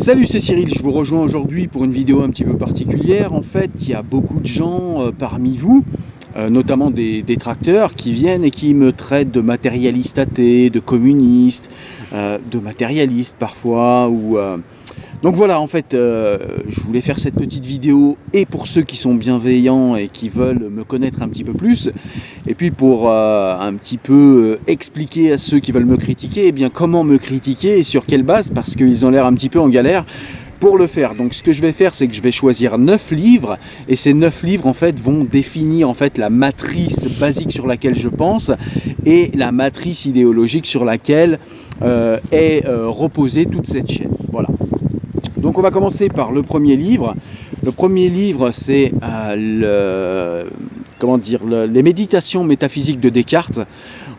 Salut, c'est Cyril, je vous rejoins aujourd'hui pour une vidéo un petit peu particulière. En fait, il y a beaucoup de gens parmi vous, notamment des détracteurs, qui viennent et qui me traitent de matérialiste athée, de communiste, de matérialiste parfois. Donc voilà, en fait, je voulais faire cette petite vidéo et pour ceux qui sont bienveillants et qui veulent me connaître un petit peu plus, et puis pour un petit peu expliquer à ceux qui veulent me critiquer, eh bien comment me critiquer et sur quelle base, parce qu'ils ont l'air un petit peu en galère pour le faire. Donc ce que je vais faire, c'est que je vais choisir 9 livres, et ces 9 livres en fait vont définir en fait la matrice basique sur laquelle je pense et la matrice idéologique sur laquelle est reposée toute cette chaîne. Voilà. Donc on va commencer par le premier livre. Le premier livre, c'est les méditations métaphysiques de Descartes.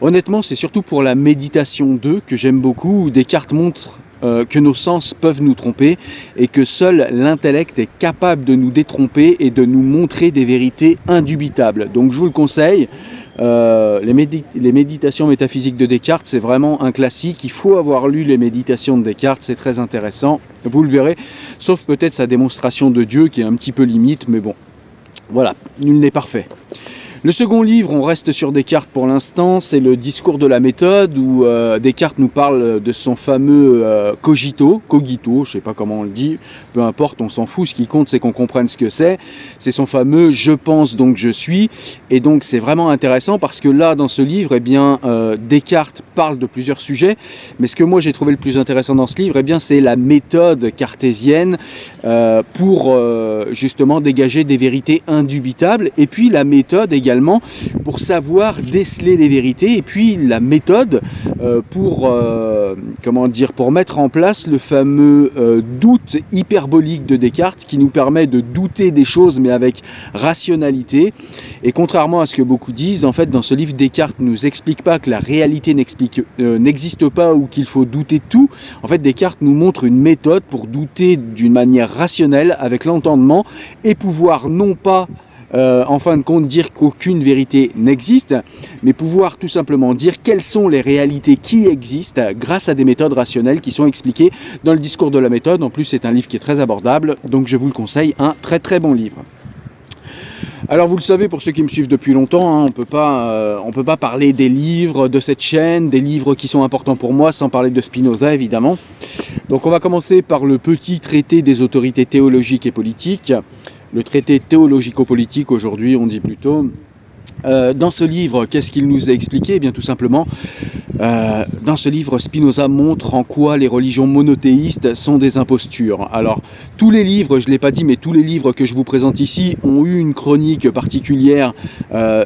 Honnêtement, c'est surtout pour la méditation 2 que j'aime beaucoup, où Descartes montre que nos sens peuvent nous tromper et que seul l'intellect est capable de nous détromper et de nous montrer des vérités indubitables. Donc je vous le conseille. Les méditations métaphysiques de Descartes, c'est vraiment un classique. Il faut avoir lu les méditations de Descartes, c'est très intéressant, vous le verrez, sauf peut-être sa démonstration de Dieu qui est un petit peu limite, mais bon, voilà, nul n'est parfait. Le second livre, on reste sur Descartes pour l'instant, c'est le discours de la méthode, où Descartes nous parle de son fameux cogito, je ne sais pas comment on le dit, peu importe, on s'en fout, ce qui compte c'est qu'on comprenne ce que c'est son fameux « je pense donc je suis », et donc c'est vraiment intéressant parce que là, dans ce livre, eh bien, Descartes parle de plusieurs sujets, mais ce que moi j'ai trouvé le plus intéressant dans ce livre, eh bien, c'est la méthode cartésienne pour justement dégager des vérités indubitables, et puis la méthode également pour savoir déceler les vérités, et puis la méthode pour mettre en place le fameux doute hyperbolique de Descartes qui nous permet de douter des choses mais avec rationalité. Et contrairement à ce que beaucoup disent, en fait dans ce livre Descartes ne nous explique pas que la réalité n'existe pas ou qu'il faut douter de tout. En fait Descartes nous montre une méthode pour douter d'une manière rationnelle avec l'entendement et pouvoir non pas en fin de compte dire qu'aucune vérité n'existe, mais pouvoir tout simplement dire quelles sont les réalités qui existent grâce à des méthodes rationnelles qui sont expliquées dans le discours de la méthode. En plus c'est un livre qui est très abordable, donc je vous le conseille, un très très bon livre. Alors vous le savez, pour ceux qui me suivent depuis longtemps, on peut pas parler des livres de cette chaîne, des livres qui sont importants pour moi, sans parler de Spinoza évidemment. Donc on va commencer par le petit traité des autorités théologiques et politiques. Le traité théologico-politique, aujourd'hui on dit plutôt. Dans ce livre, qu'est-ce qu'il nous a expliqué ? Eh bien tout simplement, dans ce livre, Spinoza montre en quoi les religions monothéistes sont des impostures. Alors, tous les livres, je ne l'ai pas dit, mais tous les livres que je vous présente ici ont eu une chronique particulière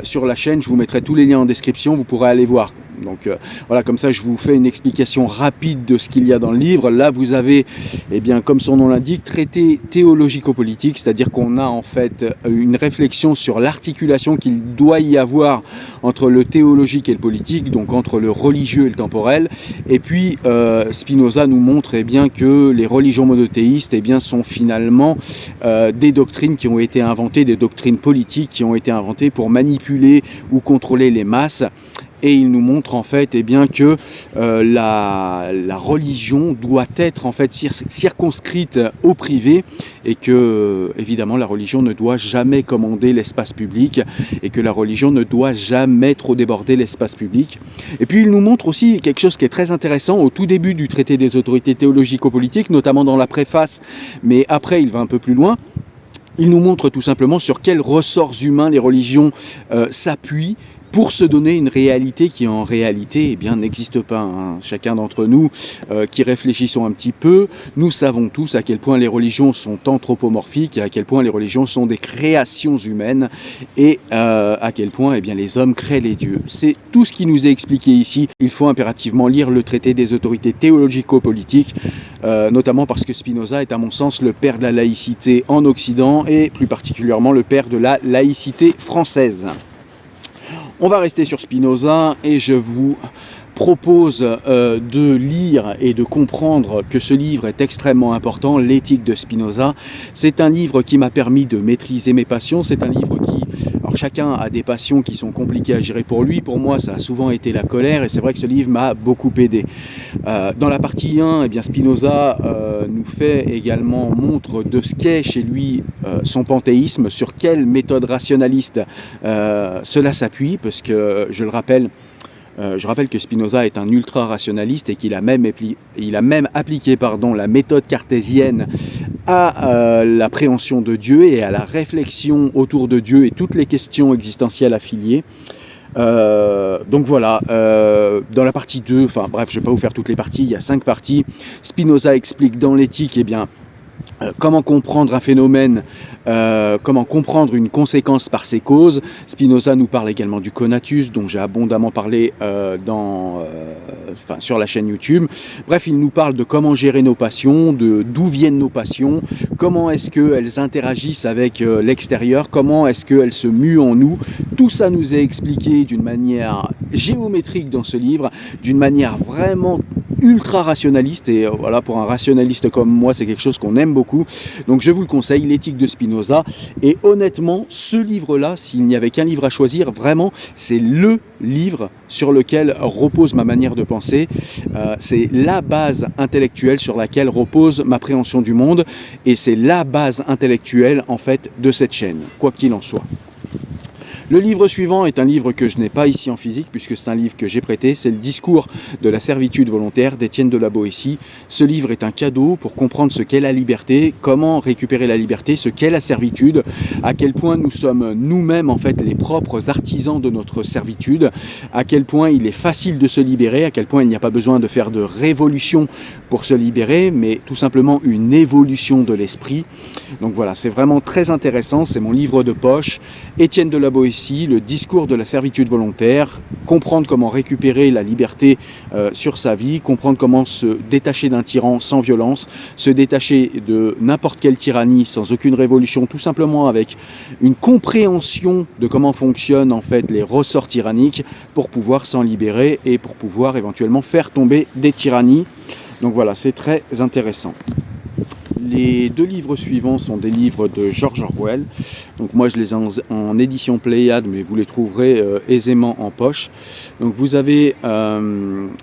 sur la chaîne. Je vous mettrai tous les liens en description, vous pourrez aller voir. Donc voilà, comme ça je vous fais une explication rapide de ce qu'il y a dans le livre. Là vous avez, eh bien, comme son nom l'indique, traité théologico-politique, c'est-à-dire qu'on a en fait une réflexion sur l'articulation qu'il doit y avoir entre le théologique et le politique, donc entre le religieux et le temporel. Et puis Spinoza nous montre bien que les religions monothéistes sont finalement des doctrines qui ont été inventées, des doctrines politiques qui ont été inventées pour manipuler ou contrôler les masses. Et il nous montre en fait que la religion doit être en fait circonscrite au privé, et que évidemment la religion ne doit jamais commander l'espace public, et que la religion ne doit jamais trop déborder l'espace public. Et puis il nous montre aussi quelque chose qui est très intéressant au tout début du traité des autorités théologico-politiques, notamment dans la préface, mais après il va un peu plus loin. Il nous montre tout simplement sur quels ressorts humains les religions s'appuient pour se donner une réalité qui en réalité n'existe pas. Chacun d'entre nous qui réfléchissons un petit peu, nous savons tous à quel point les religions sont anthropomorphiques, et à quel point les religions sont des créations humaines, et à quel point les hommes créent les dieux. C'est tout ce qui nous est expliqué ici. Il faut impérativement lire le traité des autorités théologico-politiques, notamment parce que Spinoza est à mon sens le père de la laïcité en Occident, et plus particulièrement le père de la laïcité française. On va rester sur Spinoza, et je vous propose de lire et de comprendre que ce livre est extrêmement important, l'éthique de Spinoza. C'est un livre qui m'a permis de maîtriser mes passions, c'est un livre qui... Alors Alors chacun a des passions qui sont compliquées à gérer pour lui. Pour moi, ça a souvent été la colère et c'est vrai que ce livre m'a beaucoup aidé. Dans la partie 1, eh bien Spinoza nous fait également montre de ce qu'est chez lui son panthéisme, sur quelle méthode rationaliste cela s'appuie, parce que je rappelle que Spinoza est un ultra-rationaliste et qu'il a même appliqué la méthode cartésienne à l'appréhension de Dieu et à la réflexion autour de Dieu et toutes les questions existentielles affiliées. Donc voilà, dans la partie 2, enfin bref, je ne vais pas vous faire toutes les parties, il y a 5 parties. Spinoza explique dans l'éthique, eh bien, comment comprendre un phénomène, comment comprendre une conséquence par ses causes. Spinoza nous parle également du conatus, dont j'ai abondamment parlé sur la chaîne YouTube. Bref, il nous parle de comment gérer nos passions, d'où viennent nos passions, comment est-ce qu'elles interagissent avec l'extérieur, comment est-ce qu'elles se muent en nous. Tout ça nous est expliqué d'une manière géométrique dans ce livre, d'une manière vraiment ultra rationaliste, et voilà, pour un rationaliste comme moi, c'est quelque chose qu'on aime beaucoup. Donc je vous le conseille, l'éthique de Spinoza. Et honnêtement, ce livre-là, s'il n'y avait qu'un livre à choisir, vraiment, c'est le livre sur lequel repose ma manière de penser. C'est la base intellectuelle sur laquelle repose ma préhension du monde, et c'est la base intellectuelle, en fait, de cette chaîne, quoi qu'il en soit. Le livre suivant est un livre que je n'ai pas ici en physique, puisque c'est un livre que j'ai prêté. C'est le discours de la servitude volontaire d'Étienne de la Boétie. Ce livre est un cadeau pour comprendre ce qu'est la liberté, comment récupérer la liberté, ce qu'est la servitude, à quel point nous sommes nous-mêmes en fait les propres artisans de notre servitude, à quel point il est facile de se libérer, à quel point il n'y a pas besoin de faire de révolution pour se libérer, mais tout simplement une évolution de l'esprit. Donc voilà, c'est vraiment très intéressant, c'est mon livre de poche. Étienne de la Boétie, le discours de la servitude volontaire, comprendre comment récupérer la liberté sur sa vie, comprendre comment se détacher d'un tyran sans violence, se détacher de n'importe quelle tyrannie sans aucune révolution, tout simplement avec une compréhension de comment fonctionnent en fait les ressorts tyranniques pour pouvoir s'en libérer et pour pouvoir éventuellement faire tomber des tyrannies. Donc voilà, c'est très intéressant. Les 2 livres suivants sont des livres de George Orwell. Donc moi je les ai en édition Pléiade, mais vous les trouverez aisément en poche. Donc vous avez,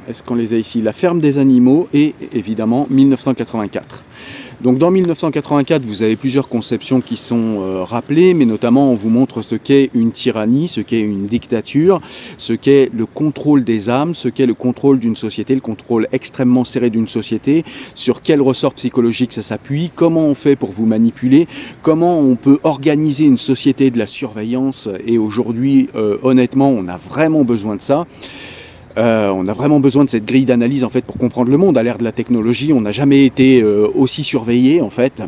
est-ce qu'on les a ici, La ferme des animaux et évidemment 1984. Donc dans 1984, vous avez plusieurs conceptions qui sont rappelées, mais notamment on vous montre ce qu'est une tyrannie, ce qu'est une dictature, ce qu'est le contrôle des âmes, ce qu'est le contrôle d'une société, le contrôle extrêmement serré d'une société, sur quel ressort psychologique ça s'appuie, comment on fait pour vous manipuler, comment on peut organiser une société de la surveillance, et aujourd'hui, honnêtement, on a vraiment besoin de ça. On a vraiment besoin de cette grille d'analyse en fait pour comprendre le monde. À l'ère de la technologie, on n'a jamais été aussi surveillé en fait.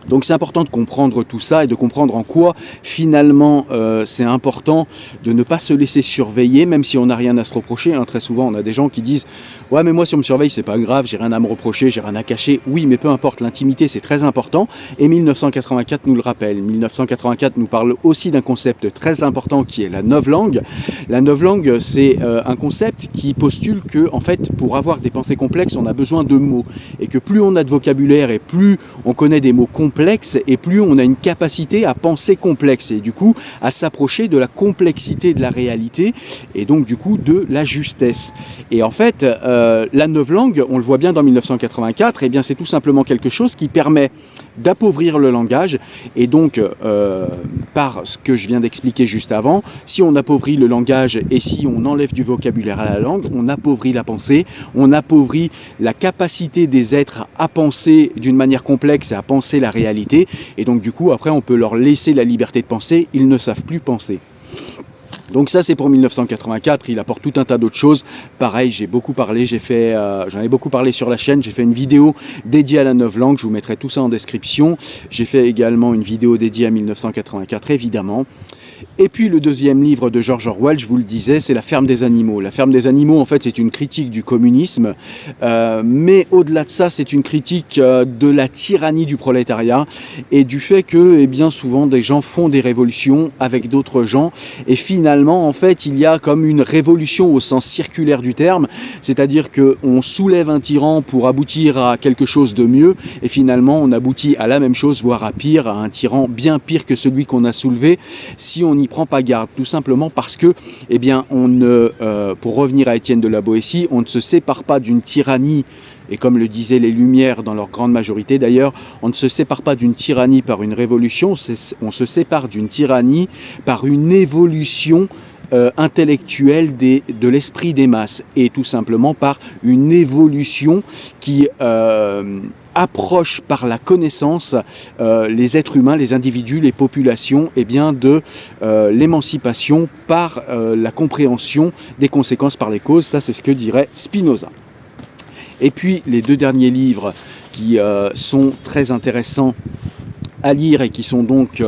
Donc c'est important de comprendre tout ça et de comprendre en quoi finalement c'est important de ne pas se laisser surveiller, même si on n'a rien à se reprocher. Très souvent on a des gens qui disent « Ouais mais moi si on me surveille c'est pas grave, j'ai rien à me reprocher, j'ai rien à cacher ». Oui mais peu importe, l'intimité c'est très important et 1984 nous le rappelle. 1984 nous parle aussi d'un concept très important qui est la novlangue. La novlangue c'est un concept qui postule que en fait pour avoir des pensées complexes on a besoin de mots et que plus on a de vocabulaire et plus on connaît des mots complexes et plus on a une capacité à penser complexe et du coup à s'approcher de la complexité de la réalité et donc du coup de la justesse. Et en fait la novlangue, on le voit bien dans 1984, et bien c'est tout simplement quelque chose qui permet d'appauvrir le langage et donc par ce que je viens d'expliquer juste avant, si on appauvrit le langage et si on enlève du vocabulaire à la langue, on appauvrit la pensée, on appauvrit la capacité des êtres à penser d'une manière complexe et à penser la réalité, et donc du coup après on peut leur laisser la liberté de penser, ils ne savent plus penser. Donc ça c'est pour 1984, il apporte tout un tas d'autres choses. Pareil, j'ai beaucoup parlé, j'en ai beaucoup parlé sur la chaîne, j'ai fait une vidéo dédiée à la novlangue, je vous mettrai tout ça en description. J'ai fait également une vidéo dédiée à 1984 évidemment. Et puis le deuxième livre de George Orwell, je vous le disais, c'est La ferme des animaux. La ferme des animaux, en fait, c'est une critique du communisme, mais au-delà de ça, c'est une critique de la tyrannie du prolétariat et du fait que, eh bien, souvent, des gens font des révolutions avec d'autres gens et finalement, finalement, en fait, il y a comme une révolution au sens circulaire du terme, c'est-à-dire qu'on soulève un tyran pour aboutir à quelque chose de mieux, et finalement, on aboutit à la même chose, voire à pire, à un tyran bien pire que celui qu'on a soulevé, si on n'y prend pas garde, tout simplement parce que, eh bien, pour revenir à Étienne de la Boétie, on ne se sépare pas d'une tyrannie. Et comme le disaient les Lumières dans leur grande majorité d'ailleurs, on ne se sépare pas d'une tyrannie par une révolution, on se sépare d'une tyrannie par une évolution intellectuelle de l'esprit des masses, et tout simplement par une évolution qui approche par la connaissance les êtres humains, les individus, les populations, eh bien de l'émancipation par la compréhension des conséquences par les causes. Ça, c'est ce que dirait Spinoza. Et puis les deux derniers livres qui sont très intéressants à lire et qui sont donc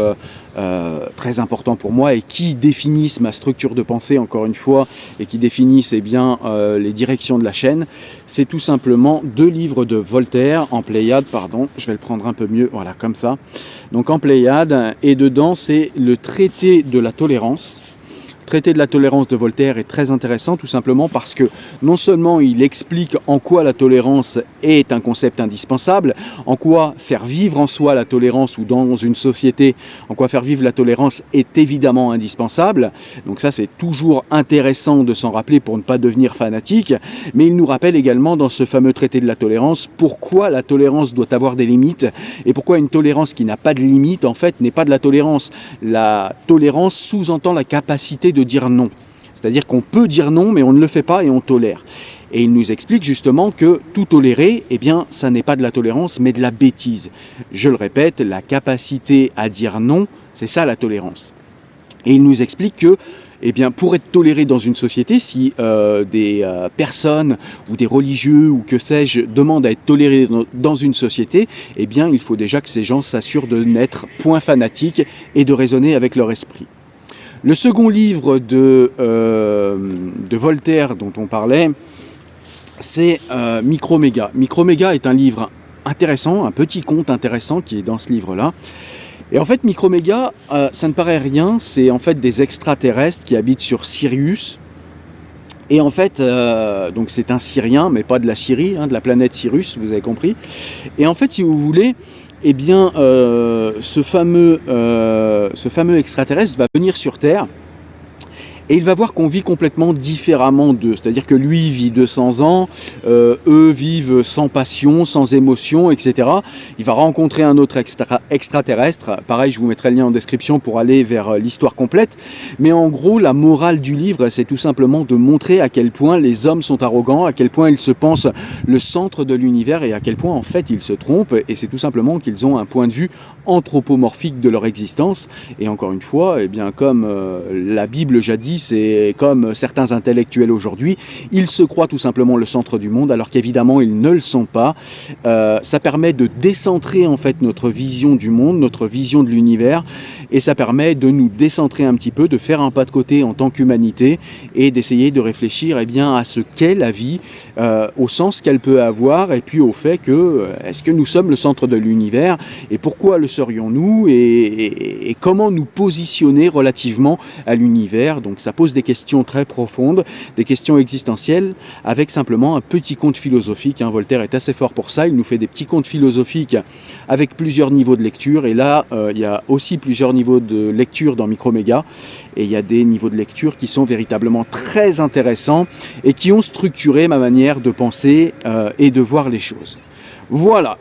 très importants pour moi et qui définissent ma structure de pensée, encore une fois, et qui définissent eh bien, les directions de la chaîne, c'est tout simplement deux livres de Voltaire en Pléiade, pardon, je vais le prendre un peu mieux, voilà, comme ça. Donc en Pléiade, et dedans c'est le traité de la tolérance. Le traité de la tolérance de Voltaire est très intéressant, tout simplement parce que non seulement il explique en quoi la tolérance est un concept indispensable, en quoi faire vivre en soi la tolérance ou dans une société, en quoi faire vivre la tolérance est évidemment indispensable. Donc ça, c'est toujours intéressant de s'en rappeler pour ne pas devenir fanatique, mais il nous rappelle également dans ce fameux traité de la tolérance pourquoi la tolérance doit avoir des limites et pourquoi une tolérance qui n'a pas de limite en fait n'est pas de la tolérance. La tolérance sous-entend la capacité de dire non. C'est-à-dire qu'on peut dire non, mais on ne le fait pas et on tolère. Et il nous explique justement que tout tolérer, eh bien, ça n'est pas de la tolérance, mais de la bêtise. Je le répète, la capacité à dire non, c'est ça la tolérance. Et il nous explique que, eh bien, pour être toléré dans une société, si des personnes ou des religieux ou que sais-je demandent à être tolérés dans une société, eh bien, il faut déjà que ces gens s'assurent de n'être point fanatiques et de raisonner avec leur esprit. Le second livre de Voltaire dont on parlait, c'est Microméga. Microméga est un livre intéressant, un petit conte intéressant qui est dans ce livre-là. Et en fait, Microméga, ça ne paraît rien, c'est en fait des extraterrestres qui habitent sur Sirius. Et en fait, donc c'est un Syrien, mais pas de la Syrie, hein, de la planète Sirius, vous avez compris. Et en fait, si vous voulez, eh bien, ce fameux extraterrestre va venir sur Terre et il va voir qu'on vit complètement différemment d'eux. C'est-à-dire que lui vit 200 ans, eux vivent sans passion, sans émotion, etc. Il va rencontrer un autre extraterrestre. Pareil, je vous mettrai le lien en description pour aller vers l'histoire complète. Mais en gros, la morale du livre, c'est tout simplement de montrer à quel point les hommes sont arrogants, à quel point ils se pensent le centre de l'univers et à quel point, en fait, ils se trompent. Et c'est tout simplement qu'ils ont un point de vue anthropomorphique de leur existence. Et encore une fois, eh bien, comme la Bible jadis, et comme certains intellectuels aujourd'hui, ils se croient tout simplement le centre du monde, alors qu'évidemment ils ne le sont pas. Ça permet de décentrer en fait notre vision du monde, notre vision de l'univers, et ça permet de nous décentrer un petit peu, de faire un pas de côté en tant qu'humanité et d'essayer de réfléchir eh bien, à ce qu'est la vie, au sens qu'elle peut avoir, et puis au fait que est-ce que nous sommes le centre de l'univers et pourquoi le serions-nous et comment nous positionner relativement à l'univers. Donc ça pose des questions très profondes, des questions existentielles, avec simplement un petit conte philosophique. Hein. Voltaire est assez fort pour ça, il nous fait des petits contes philosophiques avec plusieurs niveaux de lecture, et là, il y a aussi plusieurs niveaux de lecture dans Microméga, et il y a des niveaux de lecture qui sont véritablement très intéressants, et qui ont structuré ma manière de penser et de voir les choses. Voilà.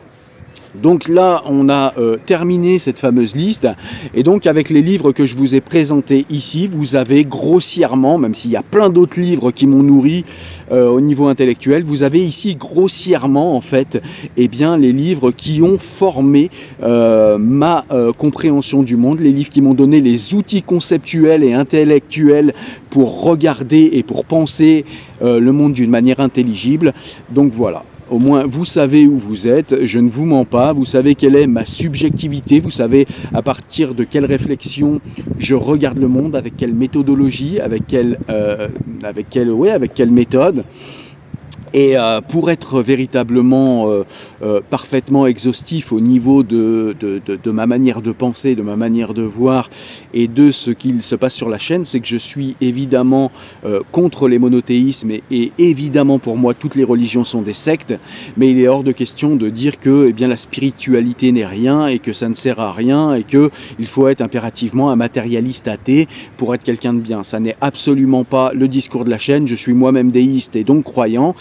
Donc là, on a terminé cette fameuse liste, et donc avec les livres que je vous ai présentés ici, vous avez grossièrement, même s'il y a plein d'autres livres qui m'ont nourri au niveau intellectuel, vous avez ici grossièrement en fait, eh bien, les livres qui ont formé ma compréhension du monde, les livres qui m'ont donné les outils conceptuels et intellectuels pour regarder et pour penser le monde d'une manière intelligible. Donc voilà. Au moins, vous savez où vous êtes, je ne vous mens pas, vous savez quelle est ma subjectivité, vous savez à partir de quelle réflexion je regarde le monde, avec quelle méthodologie, avec quelle méthode. Et pour être véritablement parfaitement exhaustif au niveau de ma manière de penser, de ma manière de voir et de ce qu'il se passe sur la chaîne, c'est que je suis évidemment contre les monothéismes et évidemment pour moi toutes les religions sont des sectes, mais il est hors de question de dire que la spiritualité n'est rien et que ça ne sert à rien et qu'il faut être impérativement un matérialiste athée pour être quelqu'un de bien. Ça n'est absolument pas le discours de la chaîne. Je suis moi-même déiste et donc croyant.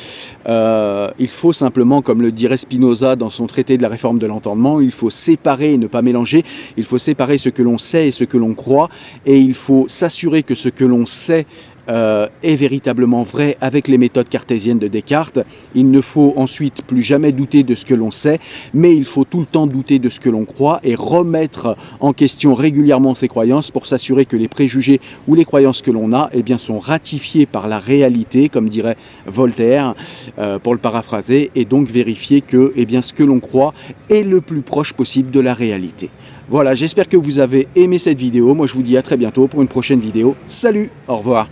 Il faut simplement, comme le dirait Spinoza dans son traité de la réforme de l'entendement, il faut séparer et ne pas mélanger. Il faut séparer ce que l'on sait et ce que l'on croit, et il faut s'assurer que ce que l'on sait est véritablement vrai avec les méthodes cartésiennes de Descartes. Il ne faut ensuite plus jamais douter de ce que l'on sait, mais il faut tout le temps douter de ce que l'on croit et remettre en question régulièrement ses croyances pour s'assurer que les préjugés ou les croyances que l'on a sont ratifiés par la réalité, comme dirait Voltaire, pour le paraphraser, et donc vérifier que ce que l'on croit est le plus proche possible de la réalité. Voilà, j'espère que vous avez aimé cette vidéo. Moi, je vous dis à très bientôt pour une prochaine vidéo. Salut, au revoir.